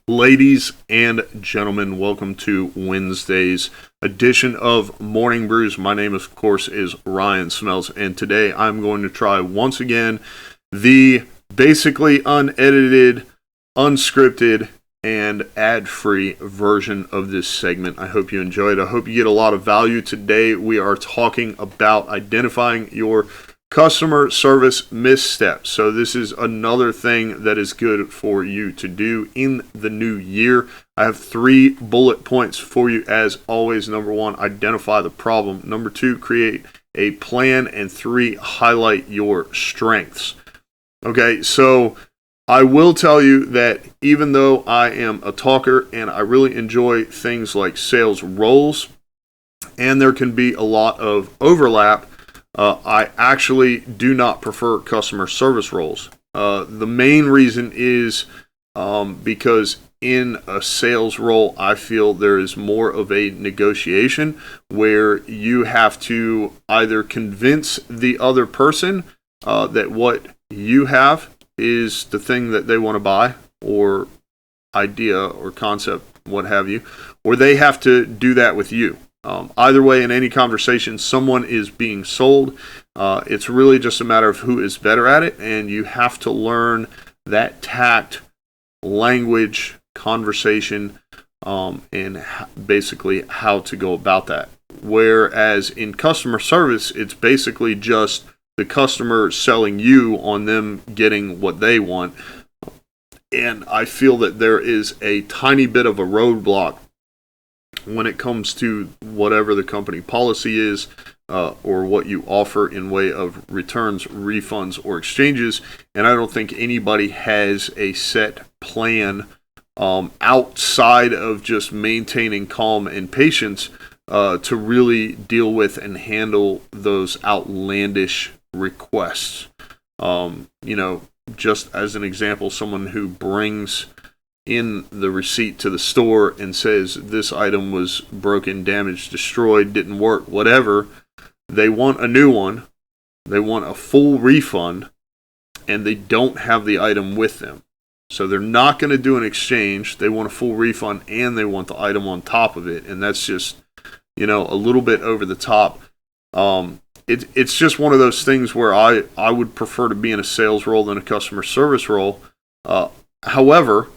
Ladies and gentlemen, welcome to Wednesday's edition of Morning Brews. My name, of course, is Ryan Smells, and today I'm going to try once again the basically unedited, unscripted, and ad-free version of this segment. I hope you enjoy it. I hope you get a lot of value. Today we are talking about identifying your customer service missteps. So this is another thing that is good for you to do in the new year. I have 3 bullet points for you as always. Number 1, identify the problem. Number 2, create a plan. And 3, highlight your strengths. Okay, so I will tell you that even though I am a talker and I really enjoy things like sales roles, and there can be a lot of overlap, I actually do not prefer customer service roles. The main reason is because in a sales role, I feel there is more of a negotiation where you have to either convince the other person that what you have is the thing that they want to buy, or idea or concept, what have you, or they have to do that with you. Either way, in any conversation, someone is being sold. It's really just a matter of who is better at it, and you have to learn that tact, language, conversation, and basically how to go about that. Whereas in customer service, it's basically just the customer selling you on them getting what they want. And I feel that there is a tiny bit of a roadblock when it comes to whatever the company policy is, or what you offer in way of returns, refunds, or exchanges. And I don't think anybody has a set plan outside of just maintaining calm and patience to really deal with and handle those outlandish requests. Just as an example, someone who brings in the receipt to the store and says this item was broken, damaged, destroyed, didn't work, whatever. They want a new one, they want a full refund, and they don't have the item with them. So they're not going to do an exchange. They want a full refund and they want the item on top of it. And that's just, a little bit over the top. It's just one of those things where I would prefer to be in a sales role than a customer service role. However,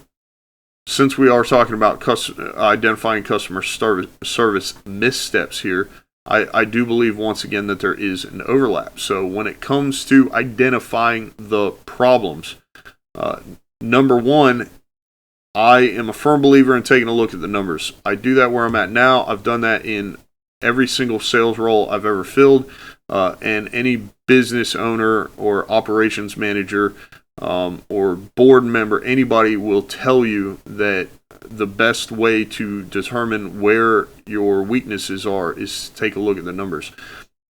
since we are talking about identifying customer service missteps here, I do believe once again that there is an overlap. So when it comes to identifying the problems, number 1, I am a firm believer in taking a look at the numbers. I do that where I'm at now. I've done that in every single sales role I've ever filled, and any business owner or operations manager or board member, anybody will tell you that the best way to determine where your weaknesses are is to take a look at the numbers.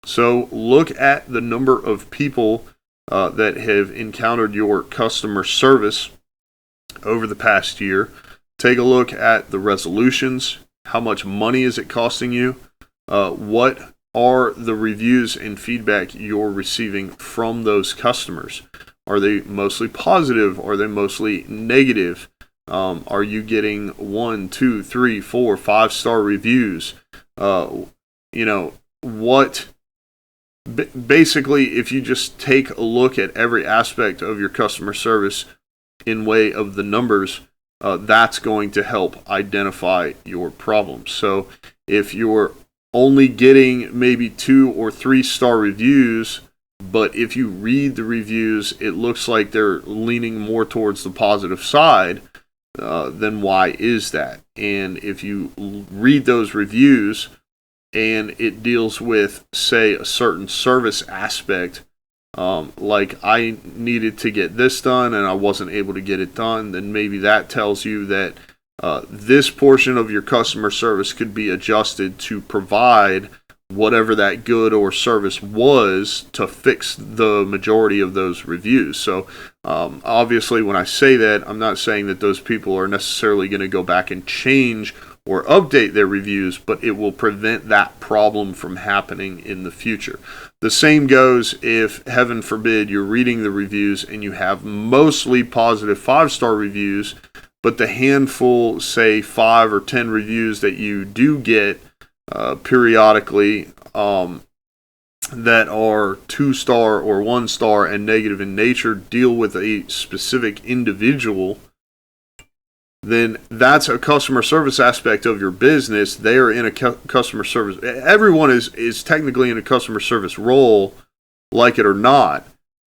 So look at the number of people that have encountered your customer service over the past year. Take a look at the resolutions. How much money is it costing you? What are the reviews and feedback you're receiving from those customers? Are they mostly positive? Are they mostly negative? Are you getting 1, 2, 3, 4, 5-star reviews? Basically, if you just take a look at every aspect of your customer service in way of the numbers, that's going to help identify your problems. So if you're only getting maybe 2 or 3-star reviews, but if you read the reviews, it looks like they're leaning more towards the positive side, then why is that? And if you read those reviews and it deals with, say, a certain service aspect, like I needed to get this done and I wasn't able to get it done, then maybe that tells you that this portion of your customer service could be adjusted to provide whatever that good or service was to fix the majority of those reviews. So obviously when I say that, I'm not saying that those people are necessarily going to go back and change or update their reviews, but it will prevent that problem from happening in the future. The same goes if, heaven forbid, you're reading the reviews and you have mostly positive 5-star reviews, but the handful, say 5 or 10 reviews that you do get periodically that are 2-star or 1-star and negative in nature deal with a specific individual, then that's a customer service aspect of your business. They are in a customer service. Everyone is technically in a customer service role, like it or not.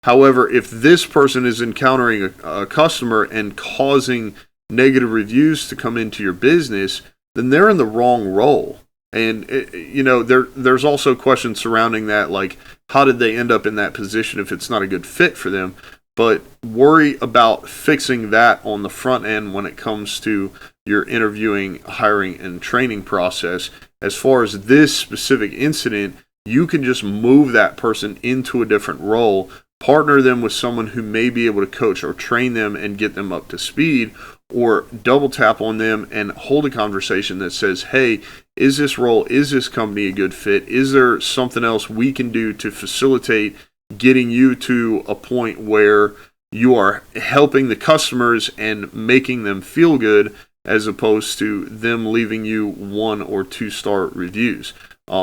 However, if this person is encountering a customer and causing negative reviews to come into your business, then they're in the wrong role. And there's also questions surrounding that, like how did they end up in that position if it's not a good fit for them? But worry about fixing that on the front end when it comes to your interviewing, hiring, and training process. As far as this specific incident, you can just move that person into a different role, partner them with someone who may be able to coach or train them and get them up to speed, or double tap on them and hold a conversation that says, hey, is this role, is this company a good fit? Is there something else we can do to facilitate getting you to a point where you are helping the customers and making them feel good, as opposed to them leaving you 1 or 2-star reviews?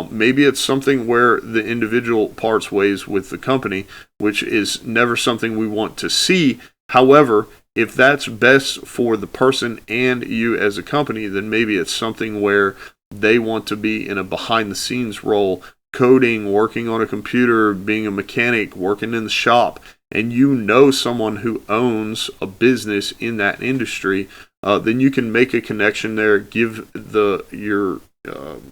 Maybe it's something where the individual parts ways with the company, which is never something we want to see. However, if that's best for the person and you as a company, then maybe it's something where they want to be in a behind-the-scenes role, coding, working on a computer, being a mechanic, working in the shop, and you know someone who owns a business in that industry, then you can make a connection there, give your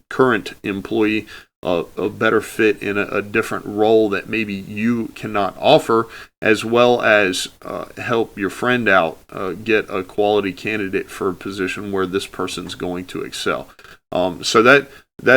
current employee a better fit in a different role that maybe you cannot offer, as well as help your friend out get a quality candidate for a position where this person's going to excel. So that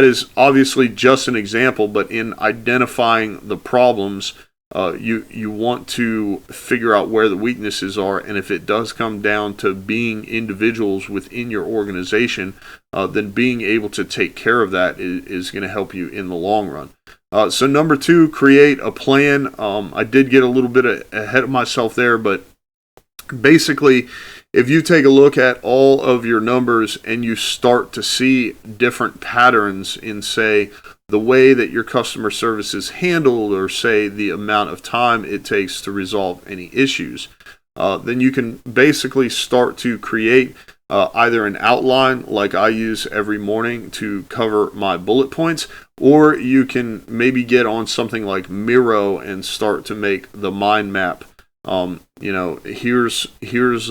is obviously just an example, but in identifying the problems, you want to figure out where the weaknesses are, and if it does come down to being individuals within your organization, then being able to take care of that is going to help you in the long run. So number 2, create a plan. I did get a little bit ahead of myself there, but basically, if you take a look at all of your numbers and you start to see different patterns in, say, the way that your customer service is handled, or say the amount of time it takes to resolve any issues, then you can basically start to create either an outline like I use every morning to cover my bullet points, or you can maybe get on something like Miro and start to make the mind map. Here's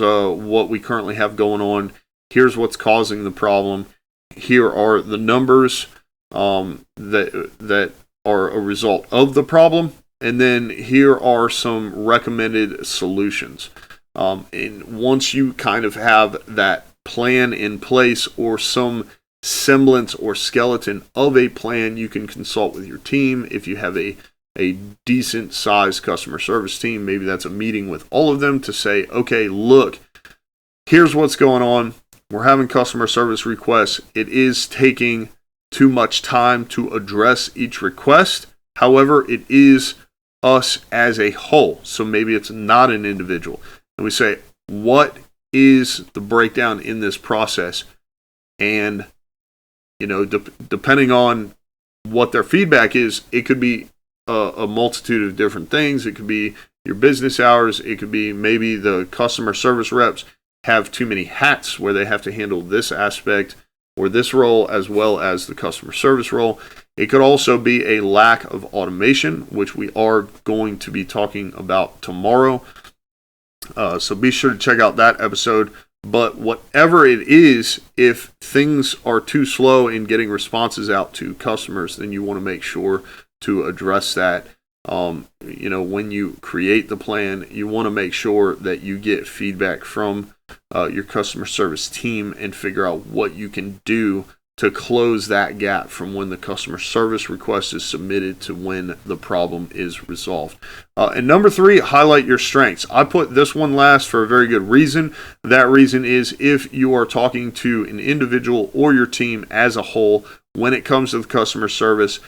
what we currently have going on. Here's what's causing the problem. Here are the numbers that are a result of the problem, and then here are some recommended solutions. And once you kind of have that plan in place, or some semblance or skeleton of a plan, you can consult with your team. If you have a decent sized customer service team, maybe that's a meeting with all of them to say, okay, look, here's what's going on. We're having customer service requests. It is taking too much time to address each request. However, it is us as a whole. So maybe it's not an individual. And we say, what is the breakdown in this process? And, depending on what their feedback is, it could be a multitude of different things. It could be your business hours. It could be maybe the customer service reps have too many hats where they have to handle this aspect or this role as well as the customer service role. It could also be a lack of automation, which we are going to be talking about tomorrow. So be sure to check out that episode. But whatever it is, if things are too slow in getting responses out to customers, then you want to make sure to address that. When you create the plan, you want to make sure that you get feedback from your customer service team and figure out what you can do to close that gap from when the customer service request is submitted to when the problem is resolved. And number 3, highlight your strengths. I put this one last for a very good reason. That reason is if you are talking to an individual or your team as a whole, when it comes to the customer service,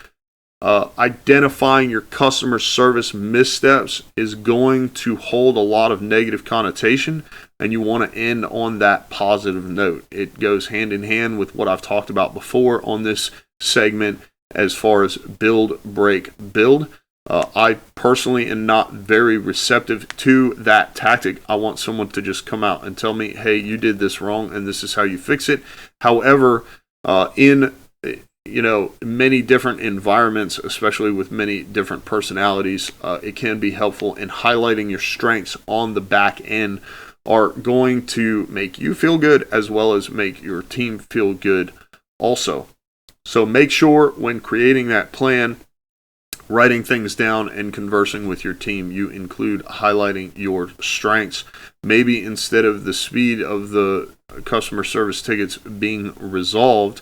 identifying your customer service missteps is going to hold a lot of negative connotation. and you want to end on that positive note. It goes hand in hand with what I've talked about before on this segment as far as build, break, build. I personally am not very receptive to that tactic. I want someone to just come out and tell me, hey, you did this wrong and this is how you fix it. However, in many different environments, especially with many different personalities, it can be helpful in highlighting your strengths on the back end are going to make you feel good as well as make your team feel good also. So make sure when creating that plan, writing things down and conversing with your team, you include highlighting your strengths. Maybe instead of the speed of the customer service tickets being resolved,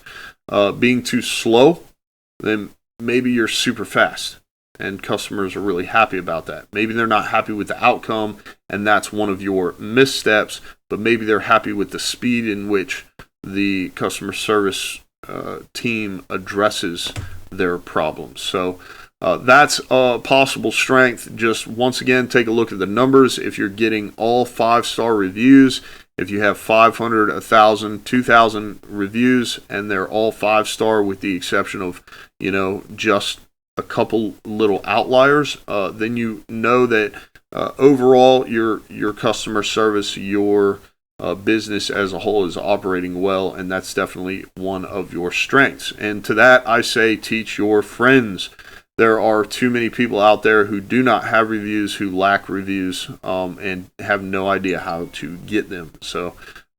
being too slow, then maybe you're super fast and customers are really happy about that. Maybe they're not happy with the outcome and that's one of your missteps, but maybe they're happy with the speed in which the customer service team addresses their problems. So that's a possible strength. Just once again, take a look at the numbers. If you're getting all 5-star reviews, if you have 500, 1,000, 2,000 reviews, and they're all 5-star with the exception of, just a couple little outliers, then you know that overall your customer service, your business as a whole is operating well, and that's definitely one of your strengths. And to that, I say teach your friends. There are too many people out there who do not have reviews, who lack reviews, and have no idea how to get them. So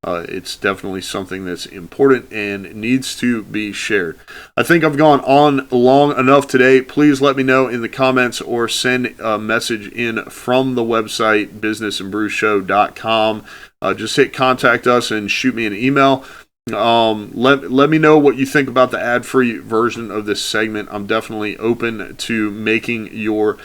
it's definitely something that's important and needs to be shared. I think I've gone on long enough today. Please let me know in the comments or send a message in from the website, businessandbrewshow.com. Just hit contact us and shoot me an email. Let me know what you think about the ad-free version of this segment. I'm definitely open to making your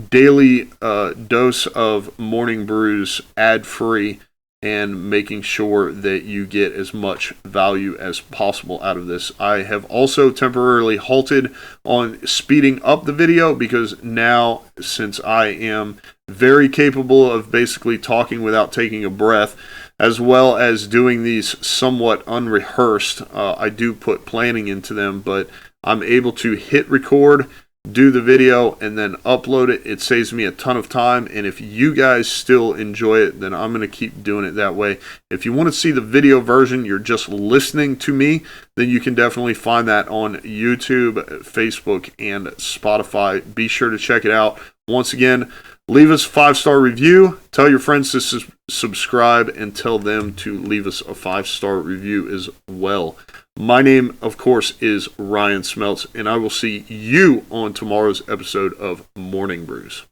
daily dose of morning brews ad-free and making sure that you get as much value as possible out of this. I have also temporarily halted on speeding up the video because now, since I am very capable of basically talking without taking a breath, as well as doing these somewhat unrehearsed, I do put planning into them, but I'm able to hit record, do the video, and then upload it. It saves me a ton of time, and if you guys still enjoy it, then I'm going to keep doing it that way. If you want to see the video version, you're just listening to me, then you can definitely find that on YouTube, Facebook, and Spotify. Be sure to check it out. Once again, leave us a 5-star review, tell your friends to subscribe, and tell them to leave us a 5-star review as well. My name, of course, is Ryan Smeltz, and I will see you on tomorrow's episode of Morning Brews.